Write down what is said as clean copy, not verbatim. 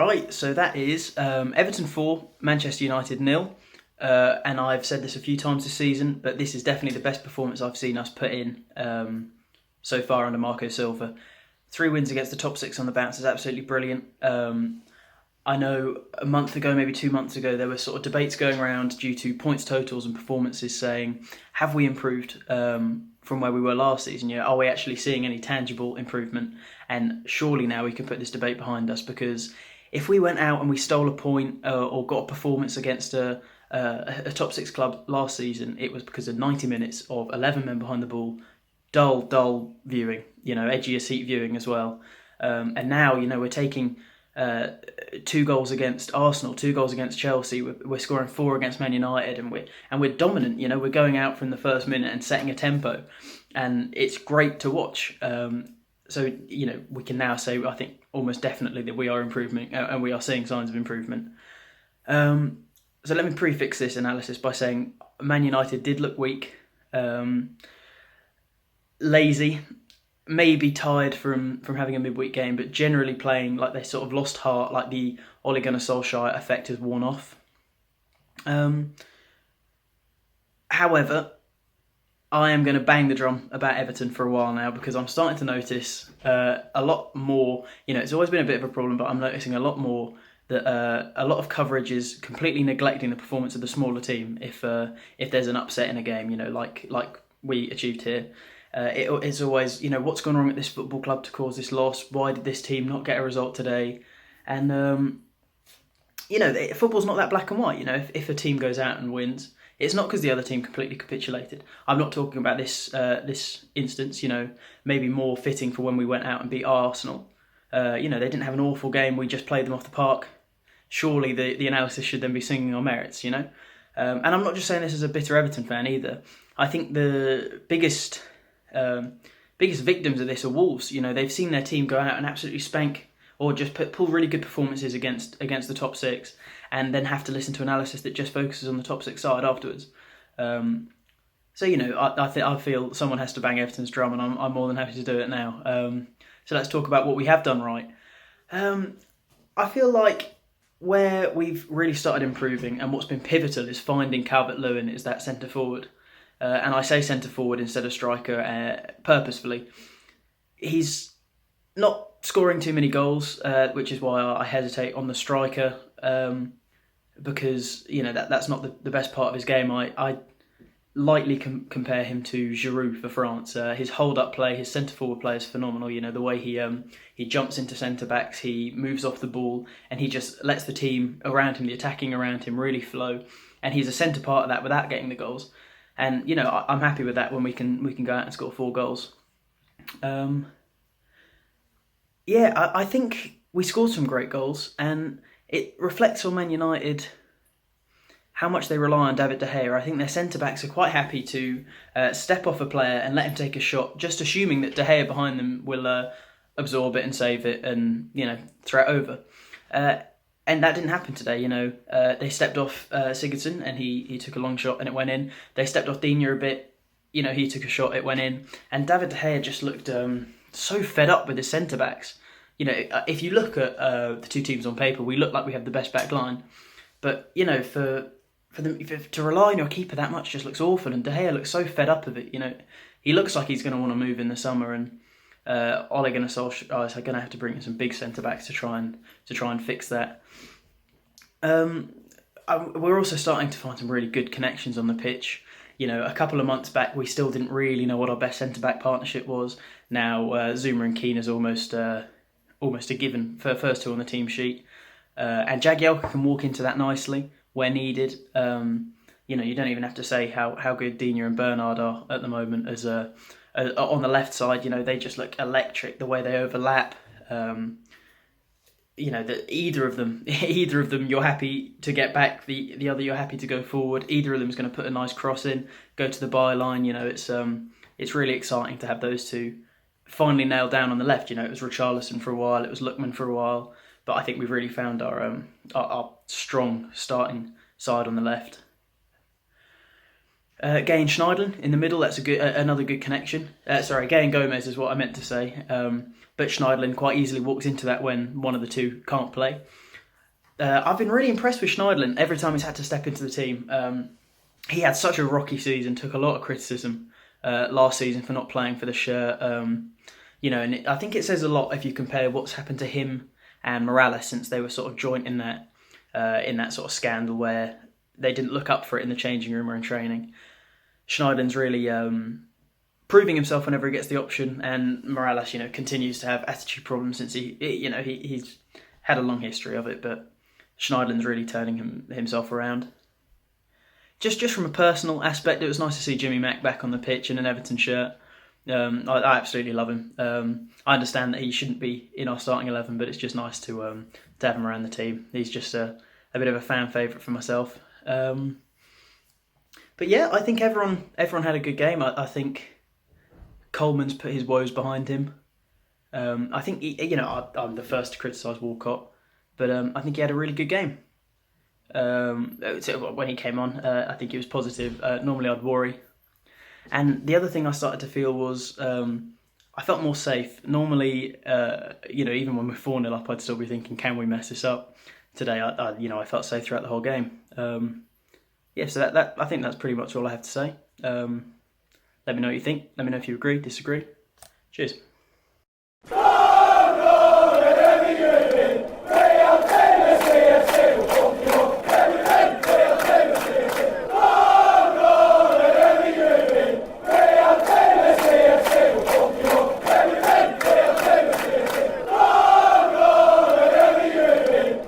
Right, so that is Everton 4, Manchester United 0. And I've said this a few times this season, but this is definitely the best performance I've seen us put in so far under Marco Silva. 3 wins against the top 6 on the bounce is absolutely brilliant. I know a month ago, maybe 2 months ago, there were sort of debates going around due to points totals and performances saying, have we improved from where we were last season? Are we actually seeing any tangible improvement? And surely now we can put this debate behind us, because if we went out and we stole a point or got a performance against a top 6 club last season, it was because of 90 minutes of 11 men behind the ball, dull viewing, edgy as seat viewing as well. And now, we're taking 2 goals against Arsenal, 2 goals against Chelsea. We're scoring 4 against Man United, and we're dominant. We're going out from the first minute and setting a tempo, and it's great to watch. So we can now say, I think, almost definitely that we are improving, and we are seeing signs of improvement. So let me prefix this analysis by saying Man United did look weak, lazy, maybe tired from having a midweek game, but generally playing like they sort of lost heart, like the Ole Gunnar Solskjaer effect has worn off. However, I am going to bang the drum about Everton for a while now, because I'm starting to notice a lot more. It's always been a bit of a problem, but I'm noticing a lot more that a lot of coverage is completely neglecting the performance of the smaller team if there's an upset in a game, like we achieved here. It's always, what's gone wrong at this football club to cause this loss? Why did this team not get a result today? And, football's not that black and white. If a team goes out and wins, it's not because the other team completely capitulated. I'm not talking about this instance, maybe more fitting for when we went out and beat Arsenal. They didn't have an awful game. We just played them off the park. Surely the analysis should then be singing our merits, And I'm not just saying this as a bitter Everton fan either. I think the biggest victims of this are Wolves. They've seen their team go out and absolutely spank or just pull really good performances against the top 6, and then have to listen to analysis that just focuses on the top 6 side afterwards. I feel someone has to bang Everton's drum, and I'm more than happy to do it now. So let's talk about what we have done right. I feel like where we've really started improving, and what's been pivotal, is finding Calvert-Lewin as that centre forward. And I say centre forward instead of striker purposefully. He's not scoring too many goals, which is why I hesitate on the striker, because that's not the best part of his game. I lightly compare him to Giroud for France. His hold-up play, his centre-forward play is phenomenal. The way he jumps into centre-backs, he moves off the ball, and he just lets the team around him, the attacking around him, really flow. And he's a centre part of that without getting the goals. And, I'm happy with that when we can go out and score 4 goals. I think we scored some great goals, and it reflects on Man United how much they rely on David De Gea. I think their centre-backs are quite happy to step off a player and let him take a shot, just assuming that De Gea behind them will absorb it and save it and, throw it over. And that didn't happen today. They stepped off Sigurdsson, and he took a long shot and it went in. They stepped off Digne a bit. He took a shot, it went in. And David De Gea just looked so fed up with his centre-backs. If you look at the 2 teams on paper, we look like we have the best back line. But, for them to rely on your keeper that much just looks awful. And De Gea looks so fed up of it. He looks like he's going to want to move in the summer, and Ole Gunnar Solskjaer is going to have to bring in some big centre-backs to try and fix that. We're also starting to find some really good connections on the pitch. A couple of months back, we still didn't really know what our best centre-back partnership was. Now, Zuma and Keane is almost a given for first 2 on the team sheet. And Jagielka can walk into that nicely where needed. You don't even have to say how good Digne and Bernard are at the moment as on the left side. They just look electric, the way they overlap. That either of them you're happy to get back, the other you're happy to go forward. Either of them is going to put a nice cross in, go to the byline. It's really exciting to have those 2 finally nailed down on the left. It was Richarlison for a while, it was Lookman for a while, but I think we've really found our strong starting side on the left. Gay and Schneiderlin in the middle, that's another good connection. Gay and Gomez is what I meant to say. But Schneiderlin quite easily walks into that when one of the 2 can't play. I've been really impressed with Schneiderlin every time he's had to step into the team. He had such a rocky season, took a lot of criticism last season for not playing for the shirt. And I think it says a lot if you compare what's happened to him and Morales since they were sort of joint in that sort of scandal where they didn't look up for it in the changing room or in training. Schneiderlin's really proving himself whenever he gets the option, and Morales, continues to have attitude problems since he's had a long history of it, but Schneiderlin's really turning himself around. Just from a personal aspect, it was nice to see Jimmy Mack back on the pitch in an Everton shirt. I absolutely love him. I understand that he shouldn't be in our starting 11, but it's just nice to have him around the team. He's just a bit of a fan favourite for myself. But yeah, I think everyone had a good game. I think Coleman's put his woes behind him. I think I'm the first to criticise Walcott, but I think he had a really good game. When he came on, I think he was positive. Normally I'd worry. And the other thing I started to feel was I felt more safe. Normally, even when we're 4-0 up, I'd still be thinking, can we mess this up? Today, I felt safe throughout the whole game. So that I think that's pretty much all I have to say. Let me know what you think. Let me know if you agree, disagree. Cheers.